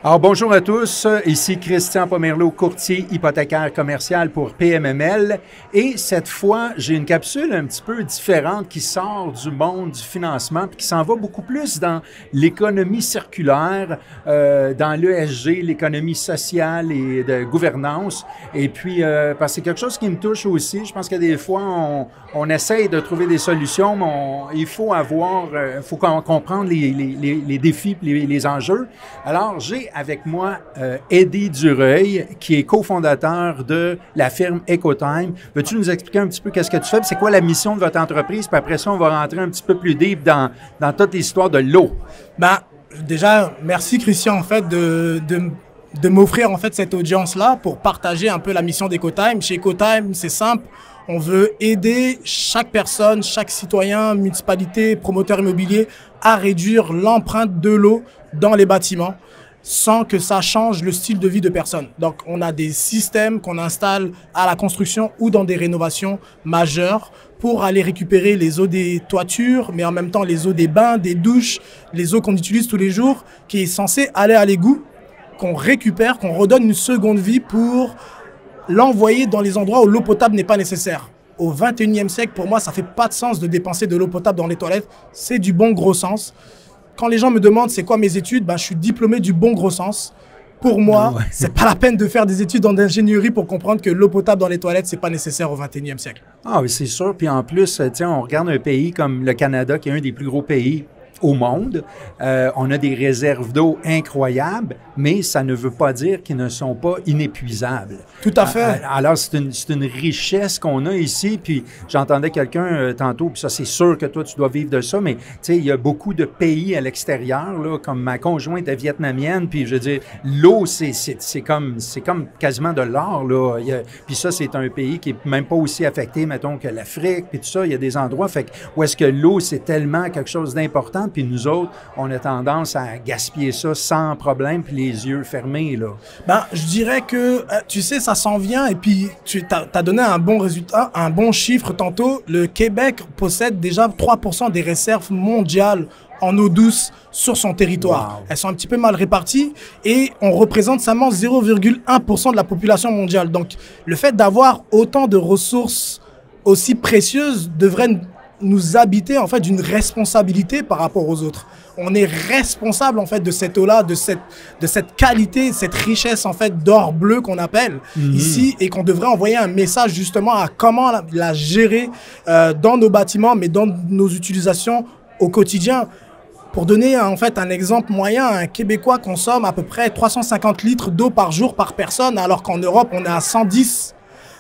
Alors, bonjour à tous, ici Christian Pomerleau, courtier hypothécaire commercial pour PMML. Et cette fois, j'ai une capsule un petit peu différente qui sort du monde du financement puis qui s'en va beaucoup plus dans l'économie circulaire, dans l'ESG, l'économie sociale et de gouvernance. Et puis, parce que c'est quelque chose qui me touche aussi. Je pense que des fois, on essaye de trouver des solutions, mais il faut comprendre les défis et les enjeux. Alors, j'ai avec moi Eddie Dureuil, qui est cofondateur de la firme Ecotime. Veux-tu nous expliquer un petit peu qu'est-ce que tu fais? C'est quoi la mission de votre entreprise? Puis après ça, on va rentrer un petit peu plus deep dans toute l'histoire de l'eau. Déjà, merci Christian, en fait, de m'offrir en fait cette audience-là pour partager un peu la mission d'Ecotime. Chez Ecotime, c'est simple. On veut aider chaque personne, chaque citoyen, municipalité, promoteur immobilier à réduire l'empreinte de l'eau dans les bâtiments sans que ça change le style de vie de personne. Donc, on a des systèmes qu'on installe à la construction ou dans des rénovations majeures pour aller récupérer les eaux des toitures, mais en même temps les eaux des bains, des douches, les eaux qu'on utilise tous les jours, qui est censé aller à l'égout, qu'on récupère, qu'on redonne une seconde vie pour l'envoyer dans les endroits où l'eau potable n'est pas nécessaire. Au 21e siècle, pour moi, ça fait pas de sens de dépenser de l'eau potable dans les toilettes. C'est du bon gros sens. Quand les gens me demandent c'est quoi mes études, je suis diplômé du bon gros sens. Pour moi, c'est pas la peine de faire des études en ingénierie pour comprendre que l'eau potable dans les toilettes, c'est pas nécessaire au 21e siècle. Ah oui, c'est sûr. Puis en plus, on regarde un pays comme le Canada, qui est un des plus gros pays au monde. On a des réserves d'eau incroyables, mais ça ne veut pas dire qu'ils ne sont pas inépuisables. Tout à fait. Alors, c'est une richesse qu'on a ici, puis j'entendais quelqu'un tantôt, puis ça, c'est sûr que toi, tu dois vivre de ça, mais tu sais, il y a beaucoup de pays à l'extérieur, là, comme ma conjointe est vietnamienne, puis je veux dire, l'eau, c'est comme quasiment de l'or, là. Puis ça, c'est un pays qui est même pas aussi affecté, mettons, que l'Afrique, puis tout ça. Il y a des endroits, où est-ce que l'eau, c'est tellement quelque chose d'important, puis nous autres, on a tendance à gaspiller ça sans problème, puis les yeux fermés, là. Je dirais que, tu sais, ça s'en vient, et puis tu as donné un bon résultat, un bon chiffre tantôt. Le Québec possède déjà 3% des réserves mondiales en eau douce sur son territoire. Wow. Elles sont un petit peu mal réparties et on représente seulement 0,1% de la population mondiale. Donc, le fait d'avoir autant de ressources aussi précieuses devrait nous habiter en fait d'une responsabilité par rapport aux autres. On est responsable en fait de cette eau-là, de cette qualité, cette richesse en fait d'or bleu qu'on appelle ici, et qu'on devrait envoyer un message justement à comment la gérer dans nos bâtiments, mais dans nos utilisations au quotidien. Pour donner en fait un exemple moyen, un Québécois consomme à peu près 350 litres d'eau par jour par personne, alors qu'en Europe on est à 110.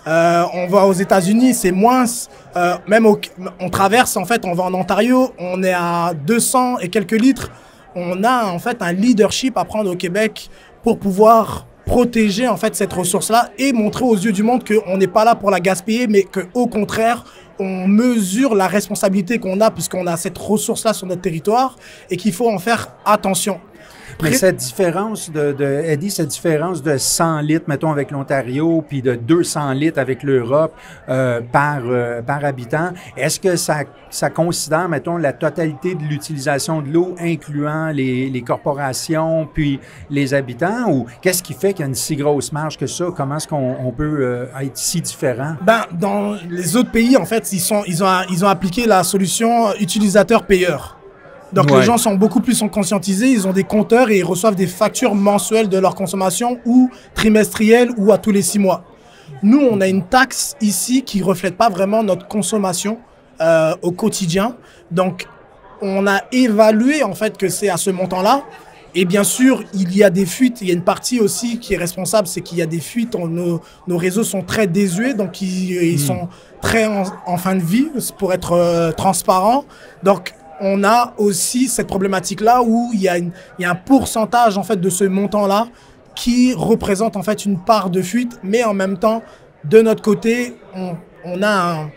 On va aux États-Unis, c'est moins. On traverse, en fait, on va en Ontario, on est à 200 et quelques litres. On a en fait un leadership à prendre au Québec pour pouvoir protéger en fait cette ressource-là et montrer aux yeux du monde qu'on n'est pas là pour la gaspiller, mais qu'au contraire, on mesure la responsabilité qu'on a puisqu'on a cette ressource-là sur notre territoire et qu'il faut en faire attention. Mais cette différence Eddie, cette différence de 100 litres, mettons, avec l'Ontario, puis de 200 litres avec l'Europe par habitant, est-ce que ça considère, mettons, la totalité de l'utilisation de l'eau, incluant les corporations, puis les habitants, ou qu'est-ce qui fait qu'il y a une si grosse marge que ça? Comment est-ce qu'on peut être si différent? Dans les autres pays, en fait, ils ont appliqué la solution utilisateur-payeur. Donc les gens sont beaucoup plus conscientisés, ils ont des compteurs et ils reçoivent des factures mensuelles de leur consommation ou trimestrielles ou à tous les 6 mois. Nous, on a une taxe ici qui ne reflète pas vraiment notre consommation au quotidien. Donc on a évalué en fait que c'est à ce montant-là. Et bien sûr, il y a des fuites. Il y a une partie aussi qui est responsable, c'est qu'il y a des fuites. Nos réseaux sont très désuets, donc ils sont très en fin de vie pour être transparents. Donc on a aussi cette problématique-là où il y a un pourcentage en fait de ce montant-là qui représente en fait une part de fuite, mais en même temps, de notre côté, on a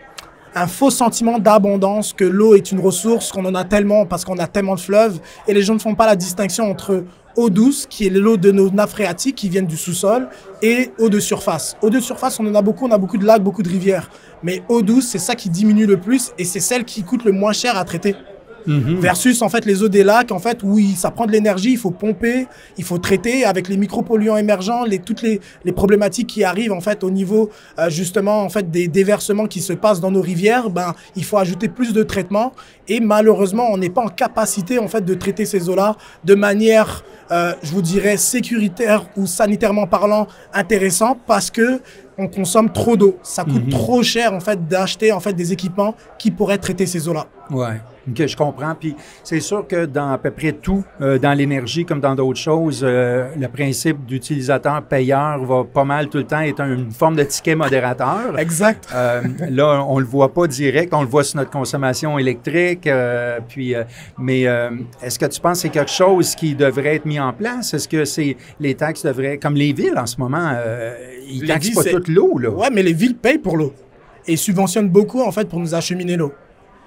un faux sentiment d'abondance, que l'eau est une ressource, qu'on en a tellement parce qu'on a tellement de fleuves, et les gens ne font pas la distinction entre eau douce, qui est l'eau de nos nappes phréatiques qui viennent du sous-sol, et eau de surface. Eau de surface, on en a beaucoup, on a beaucoup de lacs, beaucoup de rivières, mais eau douce, c'est ça qui diminue le plus, et c'est celle qui coûte le moins cher à traiter. versus en fait les eaux des lacs, en fait, où ça prend de l'énergie, il faut pomper, il faut traiter avec les micropolluants émergents, toutes les problématiques qui arrivent en fait au niveau justement en fait des déversements qui se passent dans nos rivières. Ben, il faut ajouter plus de traitement et malheureusement, on n'est pas en capacité en fait de traiter ces eaux-là de manière je vous dirais sécuritaire ou sanitairement parlant intéressant parce que on consomme trop d'eau. Ça coûte trop cher en fait d'acheter en fait des équipements qui pourraient traiter ces eaux-là. Ouais. OK, je comprends. Puis c'est sûr que dans à peu près tout, dans l'énergie comme dans d'autres choses, le principe d'utilisateur-payeur va pas mal tout le temps être une forme de ticket modérateur. Exact. Là, on le voit pas direct, on le voit sur notre consommation électrique. Mais est-ce que tu penses que c'est quelque chose qui devrait être mis en place? Est-ce que les taxes devraient, comme les villes en ce moment, ils taxent pas toute l'eau, là? Ouais, mais les villes payent pour l'eau et subventionnent beaucoup en fait pour nous acheminer l'eau.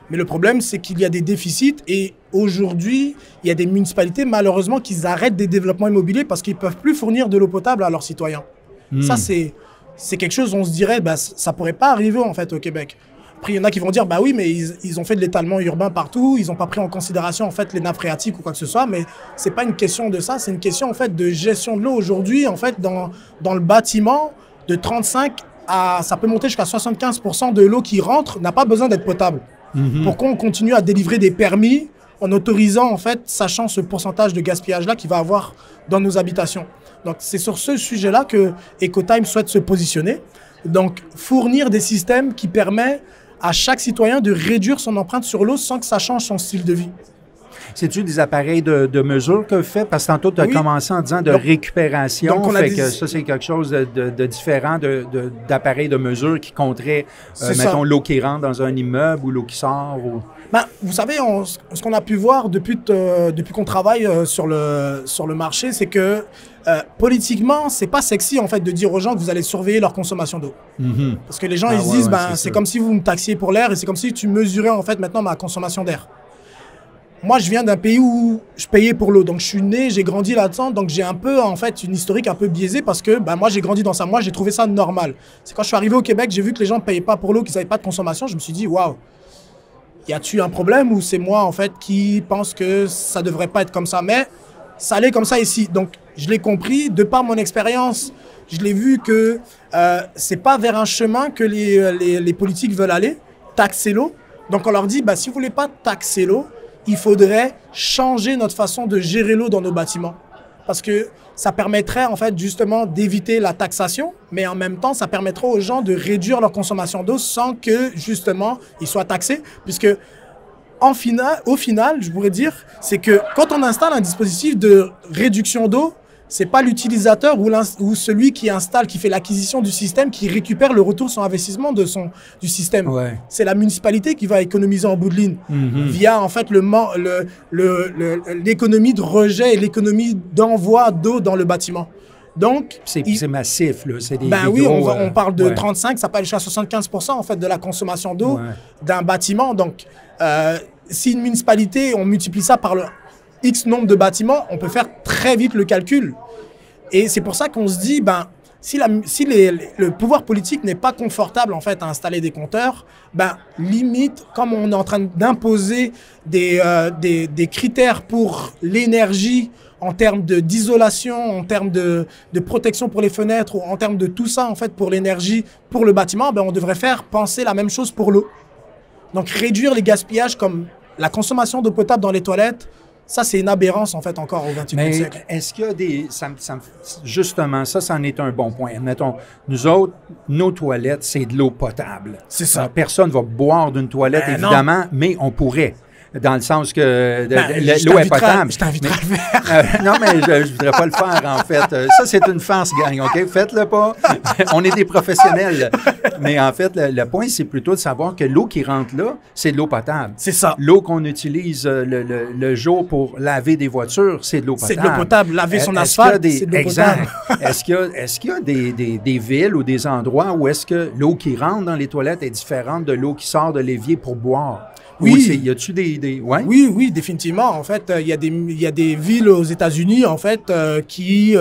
Mais le problème, c'est qu'il y a des déficits et aujourd'hui, il y a des municipalités, malheureusement, qui arrêtent des développements immobiliers parce qu'ils ne peuvent plus fournir de l'eau potable à leurs citoyens. Ça, c'est quelque chose, on se dirait, bah, ça ne pourrait pas arriver en fait au Québec. Après, il y en a qui vont dire, bah oui, mais ils ont fait de l'étalement urbain partout, ils n'ont pas pris en considération en fait les nappes phréatiques ou quoi que ce soit, mais ce n'est pas une question de ça, c'est une question en fait de gestion de l'eau. Aujourd'hui, en fait, dans le bâtiment, de 35 à, ça peut monter jusqu'à 75% de l'eau qui rentre n'a pas besoin d'être potable. Pourquoi on continue à délivrer des permis en autorisant, en fait, sachant ce pourcentage de gaspillage-là qu'il va avoir dans nos habitations. Donc, c'est sur ce sujet-là que Ecotime souhaite se positionner. Donc, fournir des systèmes qui permettent à chaque citoyen de réduire son empreinte sur l'eau sans que ça change son style de vie. C'est-tu des appareils de mesure que vous faites? Parce que tantôt, tu as commencé en disant de récupération. Donc, que ça, c'est quelque chose de différent d'appareils de mesure qui compterait, mettons, l'eau qui rentre dans un immeuble ou l'eau qui sort. Ou... Ben, vous savez, ce qu'on a pu voir depuis qu'on travaille sur le marché, c'est que politiquement, c'est pas sexy en fait de dire aux gens que vous allez surveiller leur consommation d'eau. Parce que les gens, ils se disent, c'est comme si vous me taxiez pour l'air et c'est comme si tu mesurais en fait maintenant ma consommation d'air. Moi, je viens d'un pays où je payais pour l'eau. Donc, je suis né, j'ai grandi là-dedans. Donc, j'ai un peu, en fait, une historique un peu biaisée parce que moi, j'ai grandi dans ça. Moi, j'ai trouvé ça normal. C'est quand je suis arrivé au Québec, j'ai vu que les gens ne payaient pas pour l'eau, qu'ils n'avaient pas de consommation. Je me suis dit, waouh, y a-t-il un problème ou c'est moi, en fait, qui pense que ça ne devrait pas être comme ça? Mais ça allait comme ça ici. Donc, je l'ai compris. De par mon expérience, je l'ai vu que ce n'est pas vers un chemin que les politiques veulent aller, taxer l'eau. Donc, on leur dit, si vous ne voulez pas taxer l'eau, il faudrait changer notre façon de gérer l'eau dans nos bâtiments. Parce que ça permettrait en fait justement d'éviter la taxation, mais en même temps, ça permettrait aux gens de réduire leur consommation d'eau sans que justement ils soient taxés. Puisque au final, je pourrais dire, c'est que quand on installe un dispositif de réduction d'eau, c'est pas l'utilisateur ou celui qui installe, qui fait l'acquisition du système, qui récupère le retour sur investissement du système. Ouais. C'est la municipalité qui va économiser en bout de ligne via en fait l'économie de rejet et l'économie d'envoi d'eau dans le bâtiment. Donc, c'est massif, là. C'est des oui, gros, on parle de 35, ça peut aller jusqu'à 75% en fait de la consommation d'eau d'un bâtiment. Donc, si une municipalité, on multiplie ça par le X nombre de bâtiments, on peut faire très vite le calcul. Et c'est pour ça qu'on se dit, si le pouvoir politique n'est pas confortable en fait à installer des compteurs, limite, comme on est en train d'imposer des critères pour l'énergie en termes d'isolation, en termes de protection pour les fenêtres, ou en termes de tout ça en fait pour l'énergie, pour le bâtiment, on devrait faire penser la même chose pour l'eau. Donc réduire les gaspillages comme la consommation d'eau potable dans les toilettes. Ça, c'est une aberrance, en fait, encore au 21e siècle. Mais est-ce qu'il y a des... justement, ça en est un bon point. Admettons, nous autres, nos toilettes, c'est de l'eau potable. C'est ça. Alors, personne ne va boire d'une toilette, évidemment, mais on pourrait. Dans le sens que l'eau est potable. Je t'inviterai à le faire. Non, mais je ne voudrais pas le faire, en fait. Ça, c'est une farce, gang, OK? Faites-le pas. On est des professionnels. Mais en fait, le point, c'est plutôt de savoir que l'eau qui rentre là, c'est de l'eau potable. C'est ça. L'eau qu'on utilise le jour pour laver des voitures, c'est de l'eau potable. C'est de l'eau potable. Laver son asphalte, c'est de l'eau potable. Est-ce qu'il y a des villes ou des endroits où est-ce que l'eau qui rentre dans les toilettes est différente de l'eau qui sort de l'évier pour boire? Oui. Y a-tu des... Ouais? Oui, définitivement. En fait, il y a des villes aux États-Unis en fait qui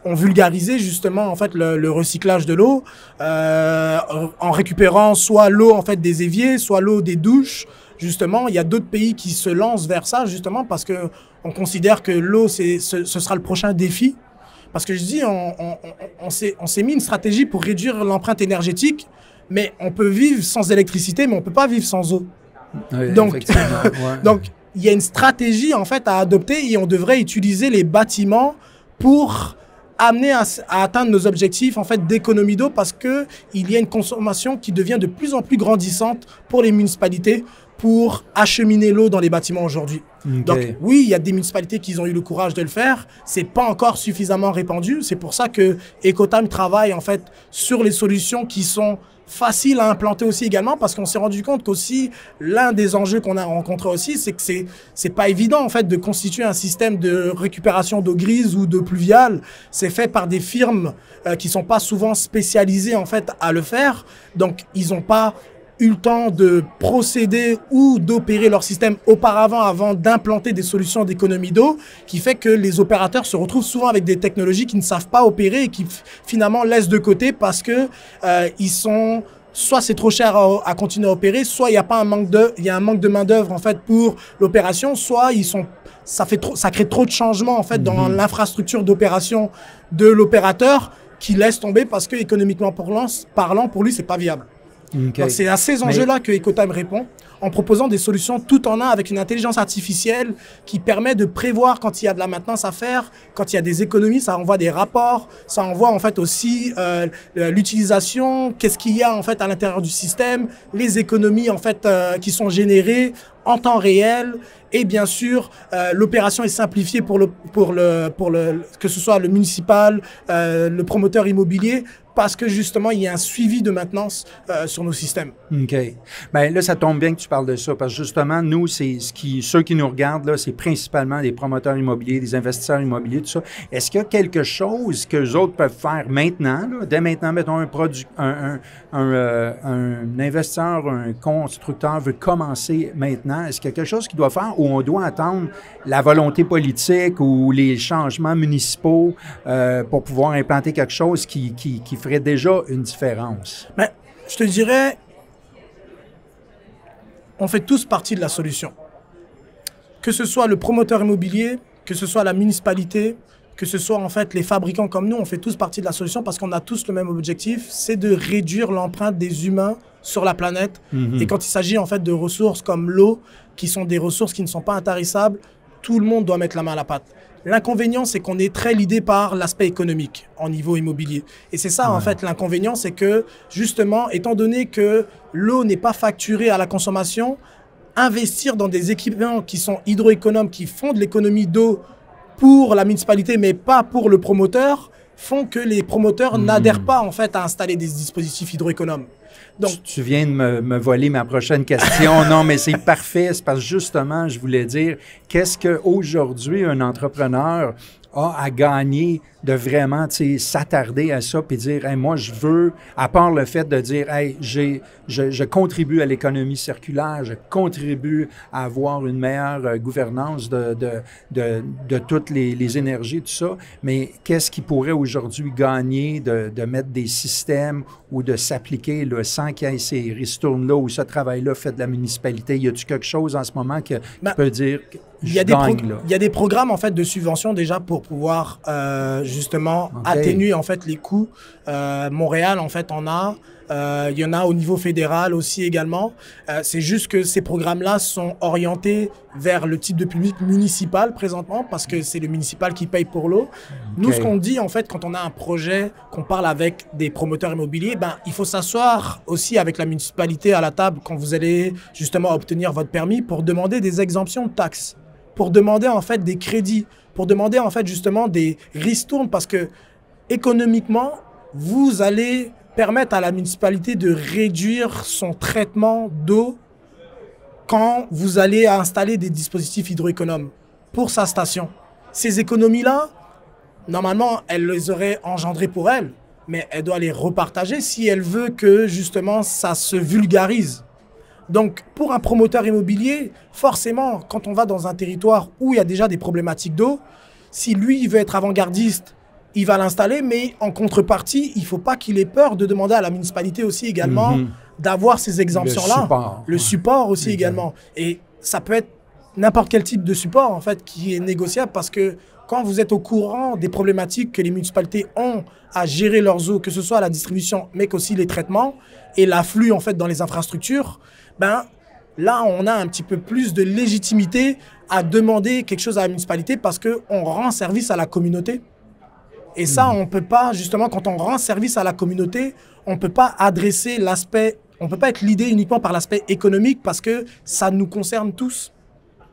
ont vulgarisé justement en fait le recyclage de l'eau en récupérant soit l'eau en fait des éviers, soit l'eau des douches, justement, il y a d'autres pays qui se lancent vers ça, justement, parce que on considère que l'eau, ce sera le prochain défi. Parce que je dis, on s'est mis une stratégie pour réduire l'empreinte énergétique, mais on peut vivre sans électricité, mais on peut pas vivre sans eau. Oui, Donc, ouais. donc, il y a une stratégie, en fait, à adopter et on devrait utiliser les bâtiments pour amener à atteindre nos objectifs, en fait, d'économie d'eau parce que il y a une consommation qui devient de plus en plus grandissante pour les municipalités pour acheminer l'eau dans les bâtiments aujourd'hui. Okay. Donc, oui, il y a des municipalités qui ont eu le courage de le faire. C'est pas encore suffisamment répandu. C'est pour ça que Ecotime travaille, en fait, sur les solutions qui sont facile à implanter aussi également parce qu'on s'est rendu compte qu'aussi l'un des enjeux qu'on a rencontré aussi c'est que c'est pas évident en fait de constituer un système de récupération d'eau grise ou d'eau pluviale. C'est fait par des firmes qui sont pas souvent spécialisées en fait à le faire, donc ils ont pas eu le temps de procéder ou d'opérer leur système auparavant avant d'implanter des solutions d'économie d'eau, qui fait que les opérateurs se retrouvent souvent avec des technologies qu'ils ne savent pas opérer et qui finalement laissent de côté parce que ils sont soit c'est trop cher à continuer à opérer, soit il y a pas un manque de main d'œuvre en fait pour l'opération, soit ça crée trop de changements en fait dans l'infrastructure d'opération de l'opérateur qui laisse tomber parce que économiquement parlant pour lui c'est pas viable. Okay. Donc c'est à ces enjeux-là que Ecotime répond en proposant des solutions tout en un avec une intelligence artificielle qui permet de prévoir quand il y a de la maintenance à faire, quand il y a des économies, ça envoie des rapports, ça envoie en fait aussi l'utilisation, qu'est-ce qu'il y a en fait à l'intérieur du système, les économies en fait qui sont générées en temps réel et bien sûr l'opération est simplifiée pour que ce soit le municipal, le promoteur immobilier parce que justement il y a un suivi de maintenance sur nos systèmes. OK. Bien là, ça tombe bien que tu parles de ça parce que justement, nous, ceux qui nous regardent, là, c'est principalement des promoteurs immobiliers, des investisseurs immobiliers, tout ça. Est-ce qu'il y a quelque chose que les autres peuvent faire maintenant, là, dès maintenant, mettons un investisseur, un constructeur veut commencer maintenant, est-ce qu'il y a quelque chose qu'il doit faire ou on doit attendre la volonté politique ou les changements municipaux pour pouvoir implanter quelque chose qui ferait déjà une différence? Mais je te dirais, on fait tous partie de la solution. Que ce soit le promoteur immobilier, que ce soit la municipalité, que ce soit en fait les fabricants comme nous, on fait tous partie de la solution parce qu'on a tous le même objectif, c'est de réduire l'empreinte des humains sur la planète. Et quand il s'agit en fait de ressources comme l'eau, qui sont des ressources qui ne sont pas intarissables, tout le monde doit mettre la main à la pâte. L'inconvénient, c'est qu'on est très lidé par l'aspect économique en niveau immobilier. Et c'est ça, en fait, l'inconvénient, c'est que, justement, étant donné que l'eau n'est pas facturée à la consommation, investir dans des équipements qui sont hydroéconomes, qui font de l'économie d'eau pour la municipalité, mais pas pour le promoteur, font que les promoteurs n'adhèrent pas, en fait, à installer des dispositifs hydroéconomes. Donc, tu viens de me voler ma prochaine question. Non, mais c'est parfait. C'est parce que justement, je voulais dire, qu'est-ce qu'aujourd'hui un entrepreneur a à gagner de vraiment s'attarder à ça puis dire hey, moi je veux, à part le fait de dire hey, je contribue à l'économie circulaire, je contribue à avoir une meilleure gouvernance de toutes les énergies, tout ça, mais qu'est-ce qui pourrait aujourd'hui gagner de mettre des systèmes ou de s'appliquer là, sans qu'il y ait ces ristournes-là ou ce travail-là fait de la municipalité? Y a-t-il quelque chose en ce moment qui peut dire il y a des programmes en fait de subvention déjà pour pouvoir justement atténuer en fait les coûts. Montréal en fait en a. Il y en a au niveau fédéral aussi également. C'est juste que ces programmes-là sont orientés vers le type de public municipal présentement parce que c'est le municipal qui paye pour l'eau. Nous, ce qu'on dit en fait quand on a un projet, qu'on parle avec des promoteurs immobiliers, il faut s'asseoir aussi avec la municipalité à la table quand vous allez justement obtenir votre permis pour demander des exemptions de taxes, pour demander en fait des crédits, pour demander en fait justement des ristournes parce que économiquement, vous allez permettre à la municipalité de réduire son traitement d'eau quand vous allez installer des dispositifs hydroéconomes pour sa station. Ces économies-là, normalement, elle les aurait engendrées pour elle, mais elle doit les repartager si elle veut que justement ça se vulgarise. Donc, pour un promoteur immobilier, forcément, quand on va dans un territoire où il y a déjà des problématiques d'eau, si lui, il veut être avant-gardiste, il va l'installer, mais en contrepartie, il ne faut pas qu'il ait peur de demander à la municipalité aussi également d'avoir ces exemptions-là. Le support aussi également. Et ça peut être n'importe quel type de support, en fait, qui est négociable parce que quand vous êtes au courant des problématiques que les municipalités ont à gérer leurs eaux, que ce soit la distribution, mais qu'aussi les traitements et l'afflux, en fait, dans les infrastructures, ben, là, on a un petit peu plus de légitimité à demander quelque chose à la municipalité parce qu'on rend service à la communauté. Et ça, on ne peut pas, justement, quand on rend service à la communauté, on ne peut pas adresser l'aspect, on ne peut pas être l'idée uniquement par l'aspect économique parce que ça nous concerne tous.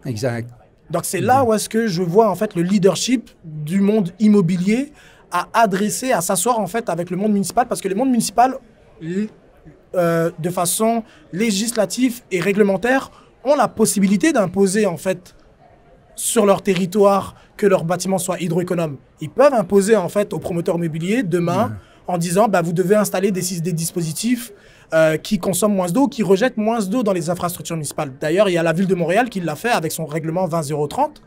Exact. Donc, c'est là où est-ce que je vois, en fait, le leadership du monde immobilier à adresser, à s'asseoir, en fait, avec le monde municipal parce que le monde municipal, de façon législative et réglementaire, ont la possibilité d'imposer, en fait, sur leur territoire que leurs bâtiments soient hydroéconomes. Ils peuvent imposer, en fait, aux promoteurs immobiliers demain en disant bah, vous devez installer des dispositifs qui consomment moins d'eau, qui rejettent moins d'eau dans les infrastructures municipales. D'ailleurs, il y a la ville de Montréal qui l'a fait avec son règlement 20/030.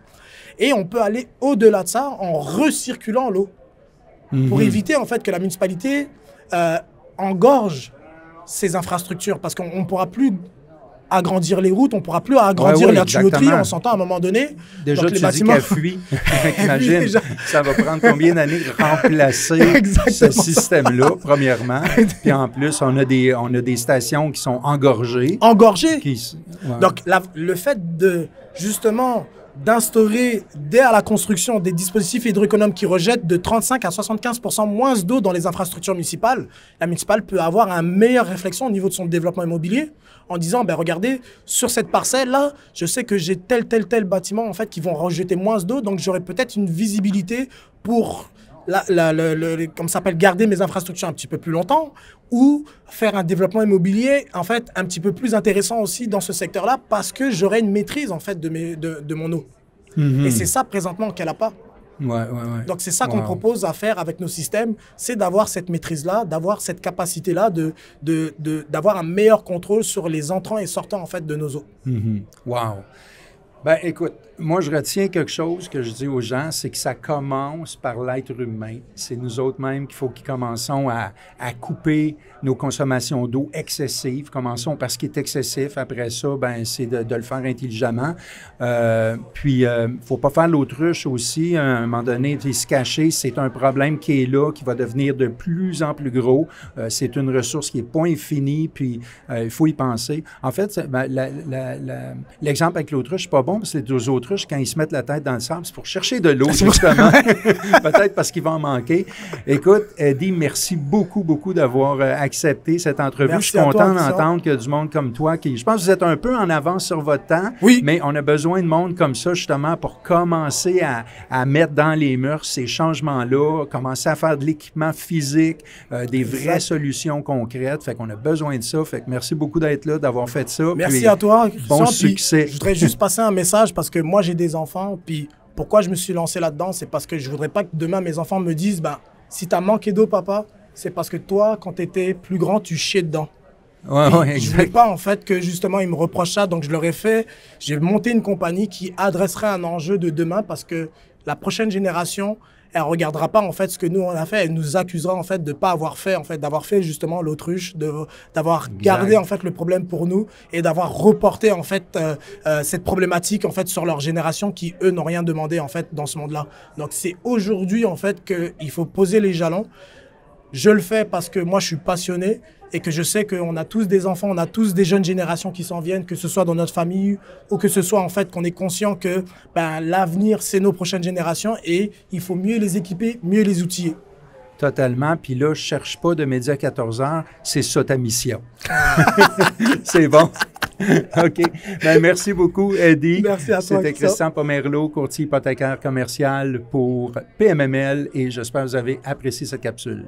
Et on peut aller au-delà de ça en recirculant l'eau pour éviter, en fait, que la municipalité engorge ces infrastructures parce qu'on ne pourra plus agrandir les routes, on ne pourra plus agrandir la tuyauterie, on s'entend à un moment donné. Déjà, donc, tu les bâtiments... dis qu'elle fuit. Imagine, ça va prendre combien d'années de remplacer ce système-là, premièrement. Puis en plus, on a des stations qui sont engorgées. Engorgées? Donc, le fait de, justement, d'instaurer, dès à la construction, des dispositifs hydroéconomes qui rejettent de 35 à 75% moins d'eau dans les infrastructures municipales, la municipale peut avoir une meilleure réflexion au niveau de son développement immobilier en disant, ben regardez, sur cette parcelle-là, je sais que j'ai tel bâtiment en fait, qui vont rejeter moins d'eau, donc j'aurai peut-être une visibilité pour... comme ça s'appelle, garder mes infrastructures un petit peu plus longtemps ou faire un développement immobilier en fait un petit peu plus intéressant aussi dans ce secteur-là parce que j'aurai une maîtrise en fait de mon eau. Et c'est ça présentement qu'elle n'a pas. Donc c'est ça qu'on propose à faire avec nos systèmes, c'est d'avoir cette maîtrise-là, d'avoir cette capacité-là, d'avoir un meilleur contrôle sur les entrants et sortants en fait de nos eaux. Wow! Ben écoute, moi je retiens quelque chose que je dis aux gens, c'est que ça commence par l'être humain. C'est nous autres mêmes qu'il faut qu'ils commençons à couper nos consommations d'eau excessives. Commençons par ce qui est excessif. Après ça, ben c'est de le faire intelligemment. Puis, faut pas faire l'autruche aussi. À un moment donné, se cacher, c'est un problème qui est là, qui va devenir de plus en plus gros. C'est une ressource qui est pas infinie, puis il faut y penser. En fait, ben, l'exemple avec l'autruche, c'est pas bon, parce que les deux autruches, quand ils se mettent la tête dans le sable, c'est pour chercher de l'eau, justement. Peut-être parce qu'il va en manquer. Écoute, Eddie, merci beaucoup d'avoir accepté cette entrevue. Merci, je suis content d'entendre qu'il y a du monde comme toi qui... Je pense que vous êtes un peu en avance sur votre temps, mais on a besoin de monde comme ça, justement, pour commencer à mettre dans les mœurs ces changements-là, commencer à faire de l'équipement physique, des vraies solutions concrètes. Fait qu'on a besoin de ça. Fait que merci beaucoup d'être là, d'avoir fait ça. Merci puis, à toi. Bon succès. Je voudrais juste passer un message parce que moi, j'ai des enfants, puis pourquoi je me suis lancé là-dedans, c'est parce que je voudrais pas que demain, mes enfants me disent, ben, si tu as manqué d'eau, papa, c'est parce que toi, quand tu étais plus grand, tu chiais dedans. Exact. Je ne voulais pas, en fait, que justement, ils me reprochent ça. Donc, je leur ai fait, j'ai monté une compagnie qui adresserait un enjeu de demain parce que la prochaine génération, elle ne regardera pas, en fait, ce que nous, on a fait. Elle nous accusera, en fait, de ne pas avoir fait, en fait, d'avoir fait, justement, l'autruche, d'avoir gardé, en fait, le problème pour nous et d'avoir reporté, en fait, cette problématique, en fait, sur leur génération qui, eux, n'ont rien demandé, en fait, dans ce monde-là. Donc, c'est aujourd'hui, en fait, qu'il faut poser les jalons. Je le fais parce que moi, je suis passionné et que je sais qu'on a tous des enfants, on a tous des jeunes générations qui s'en viennent, que ce soit dans notre famille ou que ce soit en fait qu'on est conscient que ben, l'avenir, c'est nos prochaines générations et il faut mieux les équiper, mieux les outiller. Totalement. Puis là, je ne cherche pas de midi à 14 heures. C'est ça ta mission. C'est bon. OK. Ben, merci beaucoup, Eddie. Merci à toi. C'était Christian Pomerleau, courtier hypothécaire commercial pour PMML et j'espère que vous avez apprécié cette capsule.